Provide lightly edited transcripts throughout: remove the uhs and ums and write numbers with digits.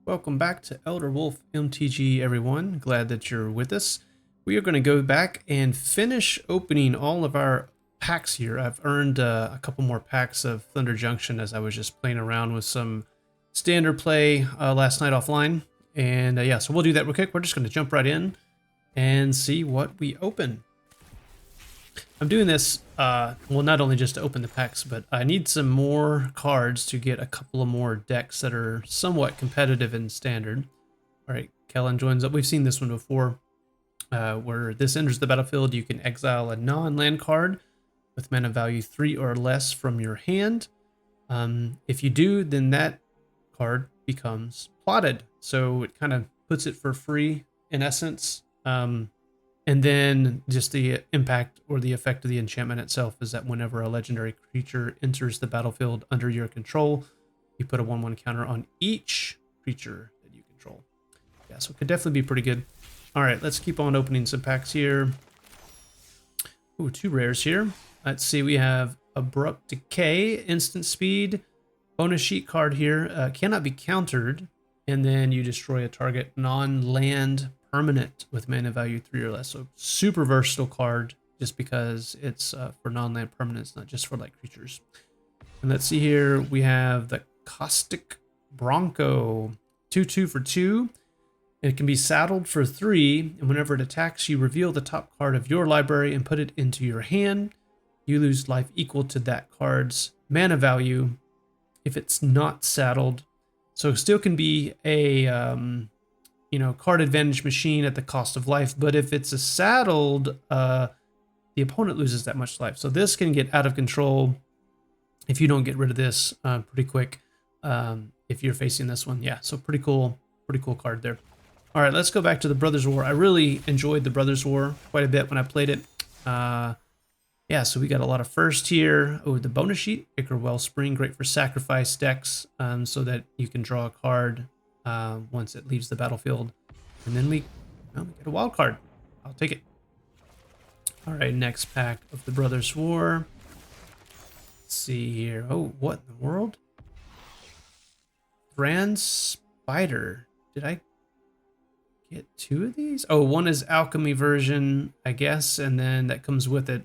Welcome back to Elder Wolf MTG, everyone. Glad that you're with us. We are going to go back and finish opening all of our packs here. I've earned a couple more packs of Thunder Junction as I was just playing around with some standard play last night offline. And yeah, so we'll do that real quick. We're just going to jump right in and see what we open. I'm doing this, well, not only just to open the packs, but I need some more cards to get a couple of more decks that are somewhat competitive in standard. All right, Kellen joins up. We've seen this one before, where this enters the battlefield. You can exile a non-land card with mana value 3 or less from your hand. If you do, then that card becomes plotted. So it kind of puts it for free in essence. And then just the impact or the effect of the enchantment itself is that whenever a legendary creature enters the battlefield under your control, you put a 1/1 counter on each creature that you control. Yeah, so it could definitely be pretty good. All right, let's keep on opening some packs here. Ooh, 2 rares here. Let's see, we have Abrupt Decay, Instant Speed, bonus sheet card here. Cannot be countered, and then you destroy a target non-land permanent with mana value 3 or less. So super versatile card just because it's for non-land permanents, not just for like creatures. And let's see here, we have the Caustic Bronco, 2/2 for 2. It can be saddled for 3, and whenever it attacks, you reveal the top card of your library and put it into your hand. You lose life equal to that card's mana value if it's not saddled. So it still can be a card advantage machine at the cost of life, but if it's a saddled, the opponent loses that much life. So this can get out of control if you don't get rid of this pretty quick. If you're facing this one, yeah. So pretty cool card there. All right, let's go back to the Brothers War. I really enjoyed the Brothers War quite a bit when I played it. Yeah, so we got a lot of first here. Oh, the bonus sheet, Ichor Wellspring, great for sacrifice decks, so that you can draw a card once it leaves the battlefield. And then we get a wild card. I'll take it. All right, next pack of the Brothers War. Let's see here. Oh, what in the world? Grand Spider. Did I get 2 of these? Oh, one is alchemy version, I guess, and then that comes with it.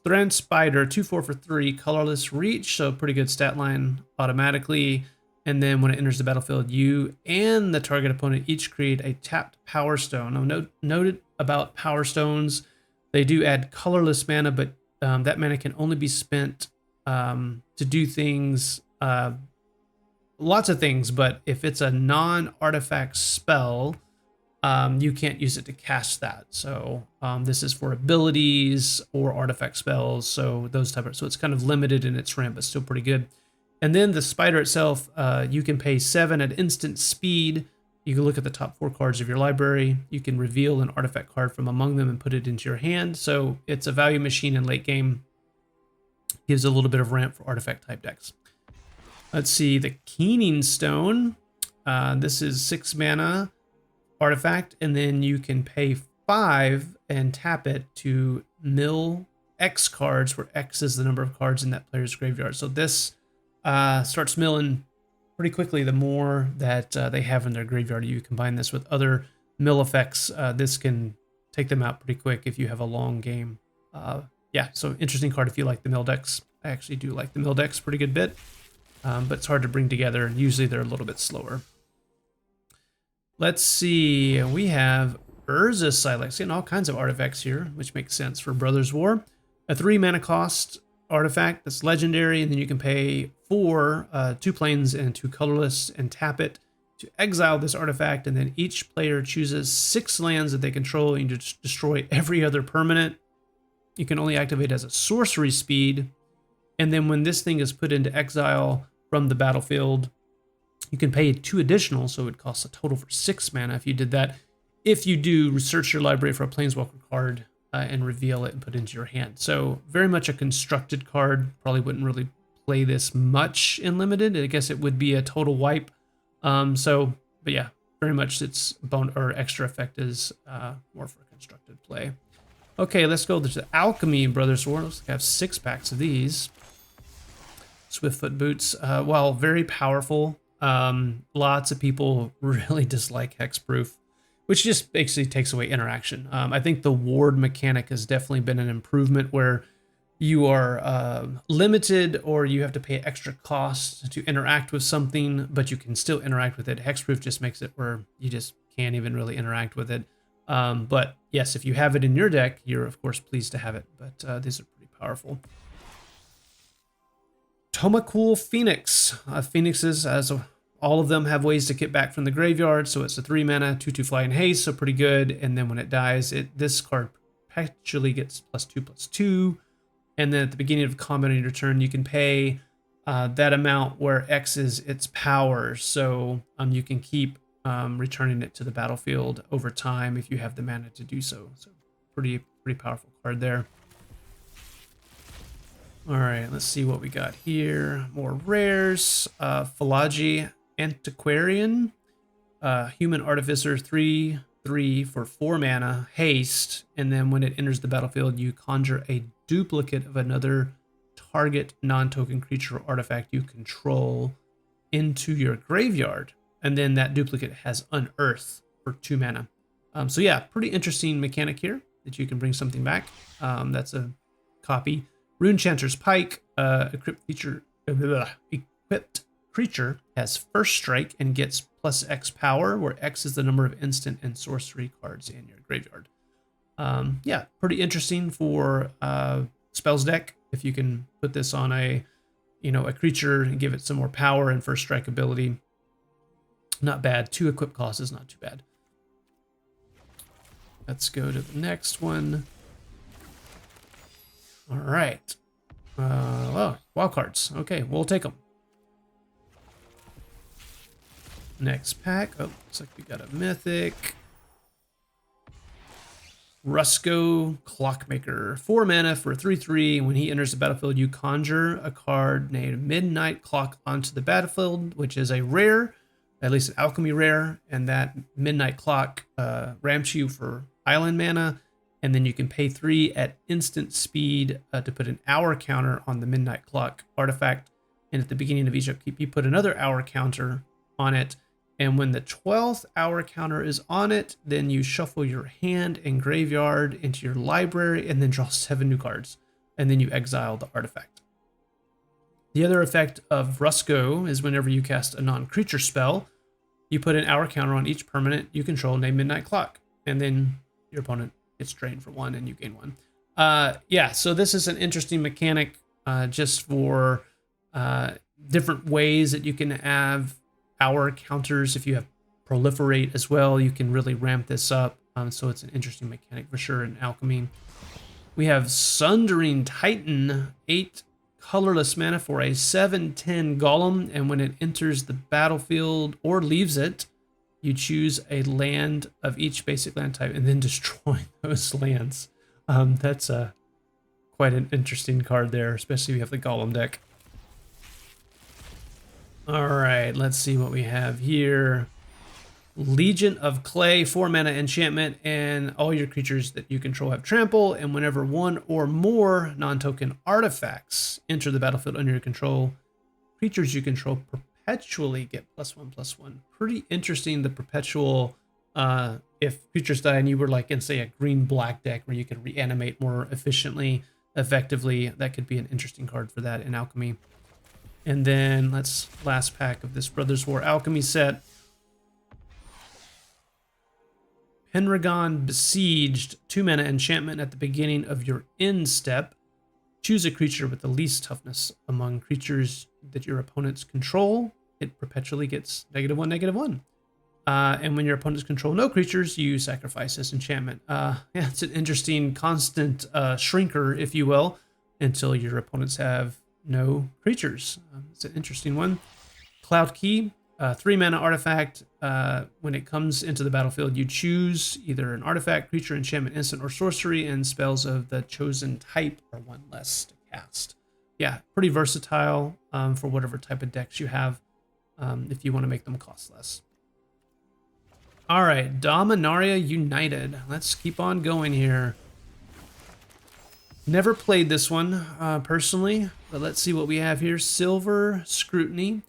Thran Spider, 2/4 for 3, colorless reach, so pretty good stat line automatically. And then when it enters the battlefield, you and the target opponent each create a tapped Power Stone. Now, noted about Power Stones, they do add colorless mana, but that mana can only be spent to do things, lots of things. But if it's a non-artifact spell, you can't use it to cast that. So this is for abilities or artifact spells. So those type of, so it's kind of limited in its ramp, but still pretty good. And then the spider itself, you can pay 7 at instant speed. You can look at the top 4 cards of your library. You can reveal an artifact card from among them and put it into your hand. So it's a value machine in late game. Gives a little bit of ramp for artifact type decks. Let's see, the Keening Stone. This is 6 mana artifact, and then you can pay 5 and tap it to mill X cards, where X is the number of cards in that player's graveyard. So this starts milling pretty quickly the more that they have in their graveyard. You combine this with other mill effects, this can take them out pretty quick if you have a long game. Yeah, so interesting card if you like the mill decks. I actually do like the mill decks pretty good bit, but it's hard to bring together, and usually they're a little bit slower. Let's see, we have Urza Silex, and all kinds of artifacts here, which makes sense for Brothers War. A 3 mana cost artifact that's legendary, and then you can pay 4, 2 plains and 2 colorless, and tap it to exile this artifact, and then each player chooses 6 lands that they control, and you just destroy every other permanent. You can only activate as a sorcery speed, and then when this thing is put into exile from the battlefield, you can pay 2 additional, so it costs a total for 6 mana if you did that. If you do, research your library for a Planeswalker card and reveal it and put it into your hand. So very much a constructed card. Probably wouldn't really play this much in Limited. I guess it would be a total wipe. But yeah, very much its bone or extra effect is more for constructed play. Okay, let's go to the Alchemy Brothers War. Looks like I have 6 packs of these. Swiftfoot Boots, while very powerful, Lots of people really dislike hexproof, which just basically takes away interaction. I think the ward mechanic has definitely been an improvement where you are limited or you have to pay extra costs to interact with something, but you can still interact with it. Hexproof just makes it where you just can't even really interact with it. But yes, if you have it in your deck, you're of course pleased to have it, but these are pretty powerful. Tomacool Phoenix. Phoenixes, all of them have ways to get back from the graveyard, so it's a 3 mana, 2/2 fly and haste, so pretty good. And then when it dies, this card perpetually gets +2/+2. And then at the beginning of combat on your turn, you can pay that amount where X is its power. So you can keep returning it to the battlefield over time if you have the mana to do so. So pretty powerful card there. All right, let's see what we got here. More rares. Philology Antiquarian. Human Artificer 3/3 for 4 mana, haste, and then when it enters the battlefield, you conjure a duplicate of another target non-token creature or artifact you control into your graveyard, and then that duplicate has Unearth for 2 mana. So yeah, pretty interesting mechanic here that you can bring something back. That's a copy. Runechanter's Pike, equipped creature has first strike and gets +X power, where X is the number of instant and sorcery cards in your graveyard. Yeah, pretty interesting for spells deck. If you can put this on a creature and give it some more power and first strike ability, not bad. 2 equip cost is not too bad. Let's go to the next one. All right. Oh, wild cards. Okay, we'll take them. Next pack. Oh, looks like we got a mythic. Rusko Clockmaker. 4 mana for 3/3. When he enters the battlefield, you conjure a card named Midnight Clock onto the battlefield, which is a rare, at least an alchemy rare, and that Midnight Clock ramps you for island mana, and then you can pay 3 at instant speed to put an hour counter on the Midnight Clock artifact, and at the beginning of each upkeep, you put another hour counter on it. And when the 12th hour counter is on it, then you shuffle your hand and graveyard into your library and then draw 7 new cards. And then you exile the artifact. The other effect of Rusko is whenever you cast a non-creature spell, you put an hour counter on each permanent you control named Midnight Clock. And then your opponent gets drained for 1 and you gain 1. Yeah, so this is an interesting mechanic just for different ways that you can have hour counters. If you have proliferate as well, you can really ramp this up. So it's an interesting mechanic for sure in alchemy. We have Sundering Titan, 8 colorless mana for a 7/10 golem, and when it enters the battlefield or leaves it, you choose a land of each basic land type and then destroy those lands. That's quite an interesting card there, especially if you have the golem deck. All right, let's see what we have here. Legion of Clay, 4 mana enchantment, and all your creatures that you control have trample, and whenever 1 or more non-token artifacts enter the battlefield under your control, creatures you control perpetually get +1/+1. Pretty interesting, the perpetual, if creatures die and you were like in, say, a green-black deck where you could reanimate more efficiently, effectively, that could be an interesting card for that in alchemy. And then last pack of this Brothers War Alchemy set. Pendragon Besieged, 2 mana enchantment at the beginning of your end step. Choose a creature with the least toughness among creatures that your opponents control. It perpetually gets -1/-1. And when your opponents control no creatures, you sacrifice this enchantment. Yeah, it's an interesting constant shrinker, if you will, until your opponents have no creatures. It's an interesting one. Cloud Key, 3 mana artifact. When it comes into the battlefield, you choose either an artifact, creature, enchantment, instant, or sorcery, and spells of the chosen type are 1 less to cast. Yeah, pretty versatile for whatever type of decks you have, if you want to make them cost less. All right, Dominaria United. Let's keep on going here. Never played this one personally, but let's see what we have here. Silver Scrutiny.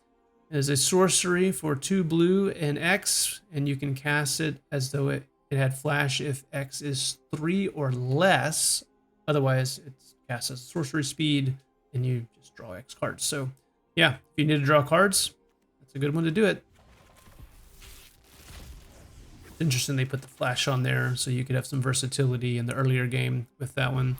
It is a sorcery for 2 blue and X, and you can cast it as though it had flash if X is 3 or less. Otherwise, it's cast as sorcery speed, and you just draw X cards. So, yeah, if you need to draw cards, that's a good one to do it. It's interesting they put the flash on there, so you could have some versatility in the earlier game with that one.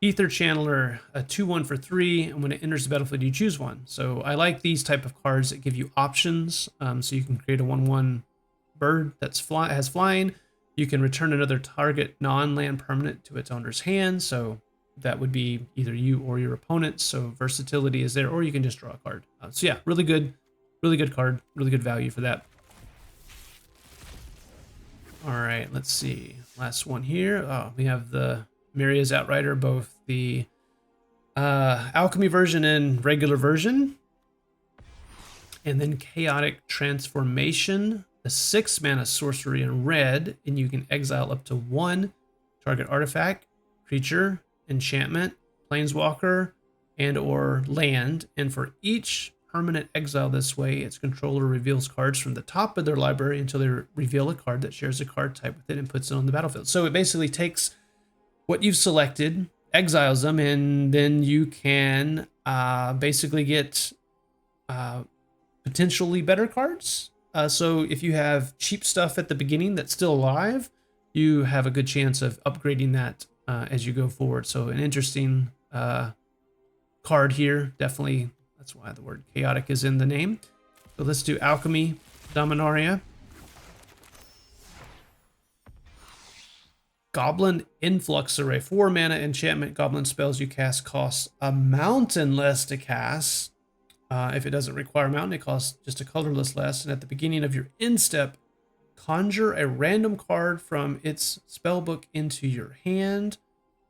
Ether Channeler, a 2/1 for 3, and when it enters the battlefield, you choose one. So I like these type of cards that give you options. So you can create a 1/1 bird that's has flying. You can return another target non-land permanent to its owner's hand. So that would be either you or your opponent. So versatility is there, or you can just draw a card. So yeah, really good card, really good value for that. All right, let's see. Last one here. Oh, we have the Maria's Outrider, both the alchemy version and regular version. And then Chaotic Transformation, a 6-mana sorcery in red, and you can exile up to 1 target artifact, creature, enchantment, planeswalker, and or land. And for each permanent exile this way, its controller reveals cards from the top of their library until they reveal a card that shares a card type with it and puts it on the battlefield. So it basically takes what you've selected, exiles them, and then you can basically get potentially better cards. So if you have cheap stuff at the beginning that's still alive, you have a good chance of upgrading that as you go forward. So an interesting card here. Definitely, that's why the word chaotic is in the name. So let's do Alchemy Dominaria. Goblin Influxer, a 4-mana enchantment. Goblin spells you cast costs a mountain less to cast. If it doesn't require a mountain, it costs just a colorless less. And at the beginning of your end step, conjure a random card from its spellbook into your hand.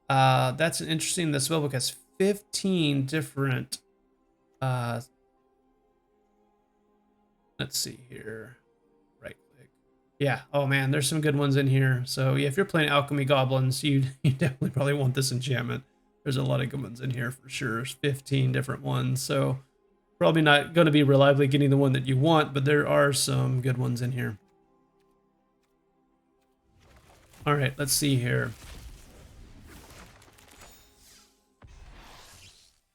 That's an interesting. The spellbook has 15 different. Let's see here. Yeah, oh man, there's some good ones in here. So yeah, if you're playing Alchemy Goblins, you definitely probably want this enchantment. There's a lot of good ones in here for sure. There's 15 different ones. So probably not going to be reliably getting the one that you want, but there are some good ones in here. All right, let's see here.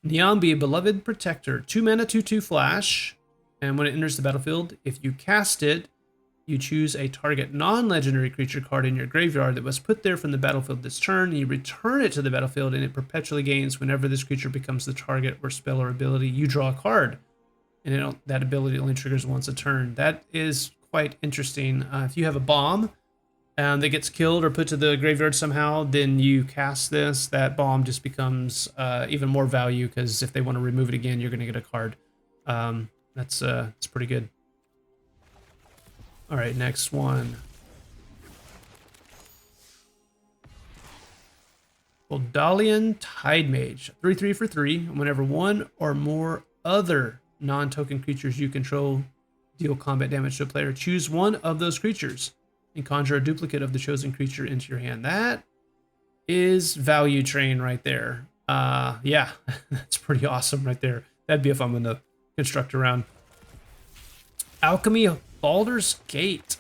Niambi, Beloved Protector, 2-mana, 2/2 flash. And when it enters the battlefield, if you cast it, you choose a target non-legendary creature card in your graveyard that was put there from the battlefield this turn. You return it to the battlefield, and it perpetually gains whenever this creature becomes the target or spell or ability. You draw a card, and that ability only triggers once a turn. That is quite interesting. If you have a bomb that gets killed or put to the graveyard somehow, then you cast this. That bomb just becomes even more value, because if they want to remove it again, you're going to get a card. It's pretty good. All right, next one. Goldalian Tide Mage, 3/3 for 3. Whenever one or more other non-token creatures you control deal combat damage to a player, choose one of those creatures and conjure a duplicate of the chosen creature into your hand. That is value train right there. Yeah, that's pretty awesome right there. That'd be a fun one to construct around. Alchemy Baldur's Gate.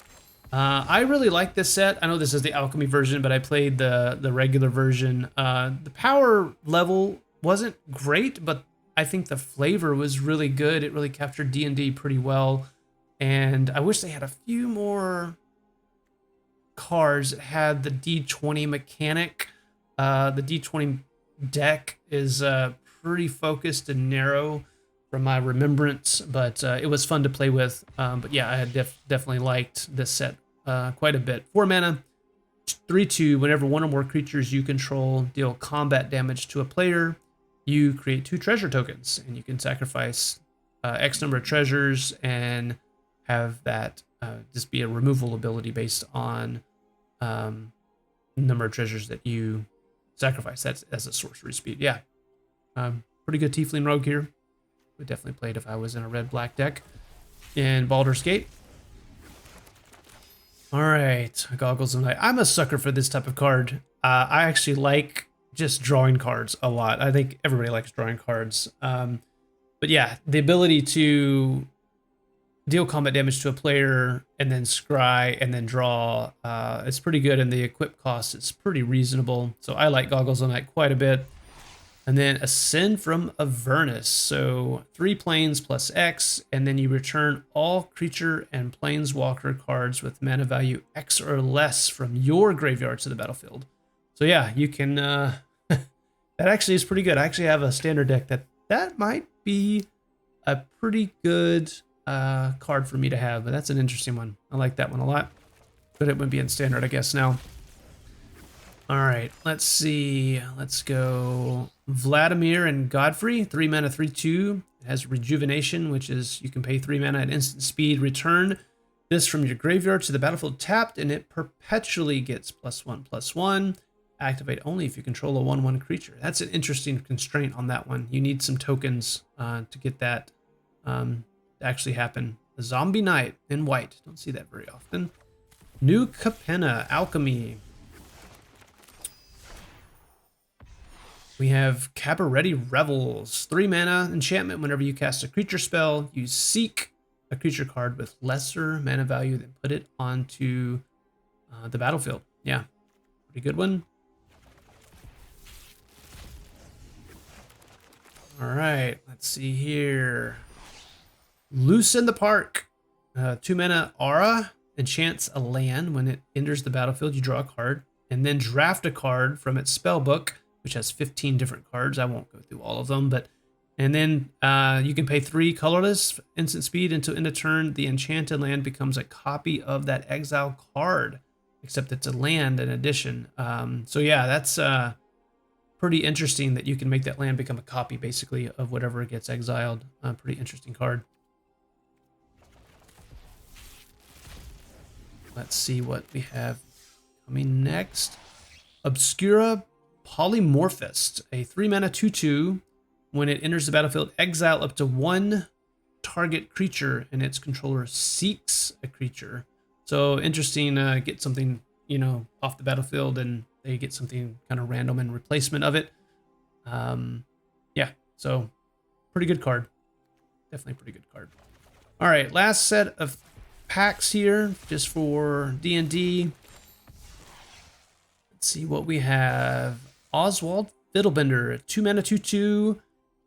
I really like this set. I know this is the alchemy version, but I played the regular version. The power level wasn't great, but I think the flavor was really good. It really captured D&D pretty well. And I wish they had a few more cards that had the D20 mechanic. The D20 deck is pretty focused and narrow from my remembrance, but it was fun to play with. But yeah, I had definitely liked this set quite a bit. 4-mana, 3/2. Whenever one or more creatures you control deal combat damage to a player, you create 2 treasure tokens, and you can sacrifice X number of treasures and have that just be a removal ability based on number of treasures that you sacrifice. That's a sorcery speed. Yeah, pretty good Tiefling Rogue here. Would definitely play it if I was in a red-black deck in Baldur's Gate. All right, Goggles of Night. I'm a sucker for this type of card. I actually like just drawing cards a lot. I think everybody likes drawing cards. But yeah, the ability to deal combat damage to a player, and then scry, and then draw. It's pretty good, and the equip cost is pretty reasonable. So I like Goggles of Night quite a bit. And then Ascend from Avernus. So 3 planes plus X, and then you return all creature and planeswalker cards with mana value X or less from your graveyard to the battlefield. So yeah, you can, that actually is pretty good. I actually have a standard deck that might be a pretty good card for me to have, but that's an interesting one. I like that one a lot. But it would be in standard, I guess, now. All right, let's see. Let's go Vladimir and Godfrey. 3 mana, 3/2. It has Rejuvenation, which is you can pay 3 mana at instant speed. Return this from your graveyard to the battlefield tapped, and it perpetually gets +1/+1. Activate only if you control a 1/1 creature. That's an interesting constraint on that one. You need some tokens to get that to actually happen. The Zombie Knight in white. Don't see that very often. New Capenna, Alchemy. We have Cabaretti Revels. 3 mana enchantment. Whenever you cast a creature spell, you seek a creature card with lesser mana value, then put it onto the battlefield. Yeah, pretty good one. All right, let's see here. Loose in the Park. 2 mana Aura. Enchants a land. When it enters the battlefield, you draw a card, and then draft a card from its spell book, which has 15 different cards. I won't go through all of them, and then you can pay 3 colorless instant speed until end of turn. The enchanted land becomes a copy of that exile card, except it's a land in addition. So yeah, that's pretty interesting that you can make that land become a copy, basically, of whatever gets exiled. Pretty interesting card. Let's see what we have coming next. Obscura Polymorphist, a 3 mana 2/2. When it enters the battlefield, exile up to 1 target creature, and its controller seeks a creature. So interesting, get something, off the battlefield, and they get something kind of random in replacement of it. Yeah, so pretty good card. Definitely pretty good card. All right, last set of packs here, just for D&D. Let's see what we have. Oswald Fiddlebender, 2 mana 2/2,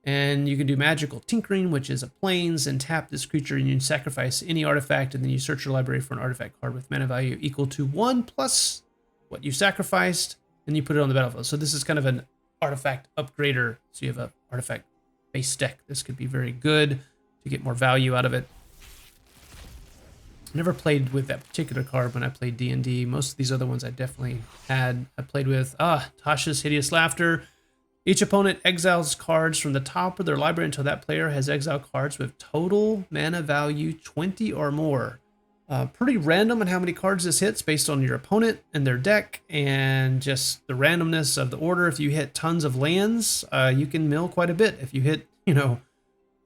and you can do Magical Tinkering, which is a plains, and tap this creature, and you sacrifice any artifact, and then you search your library for an artifact card with mana value equal to 1 plus what you sacrificed, and you put it on the battlefield. So this is kind of an artifact upgrader. So you have an artifact base deck. This could be very good to get more value out of it. Never played with that particular card when I played D&D. Most of these other ones I definitely I played with. Tasha's Hideous Laughter. Each opponent exiles cards from the top of their library until that player has exiled cards with total mana value 20 or more. Pretty random on how many cards this hits based on your opponent and their deck, and just the randomness of the order. If you hit tons of lands, you can mill quite a bit. If you hit, 4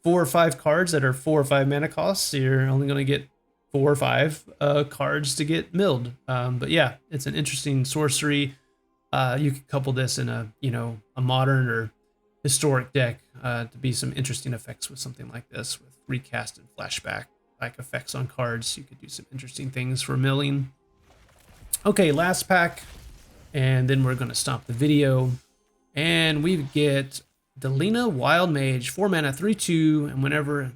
or 5 cards that are 4 or 5 mana costs, you're only going to get 4 or 5 cards to get milled. But yeah, it's an interesting sorcery. You could couple this in a modern or historic deck to be some interesting effects with something like this, with recast and flashback like effects on cards. You could do some interesting things for milling. Okay, last pack, and then we're going to stop the video. And we get Delina Wild Mage, 4 mana 3/2, and whenever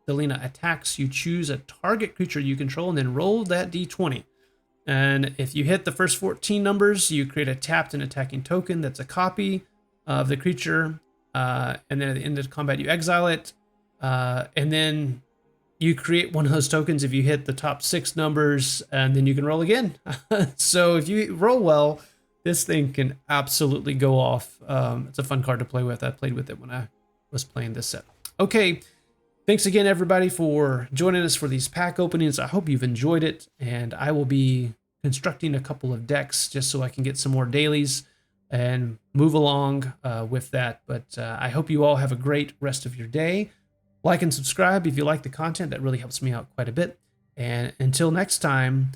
Delina attacks, you choose a target creature you control and then roll that d20. And if you hit the first 14 numbers, you create a tapped and attacking token that's a copy of the creature. And then at the end of combat, you exile it. And then you create one of those tokens if you hit the top 6 numbers, and then you can roll again. So if you roll well, this thing can absolutely go off. It's a fun card to play with. I played with it when I was playing this set. Okay. Thanks again, everybody, for joining us for these pack openings. I hope you've enjoyed it, and I will be constructing a couple of decks just so I can get some more dailies and move along with that. But I hope you all have a great rest of your day. Like and subscribe if you like the content. That really helps me out quite a bit. And until next time,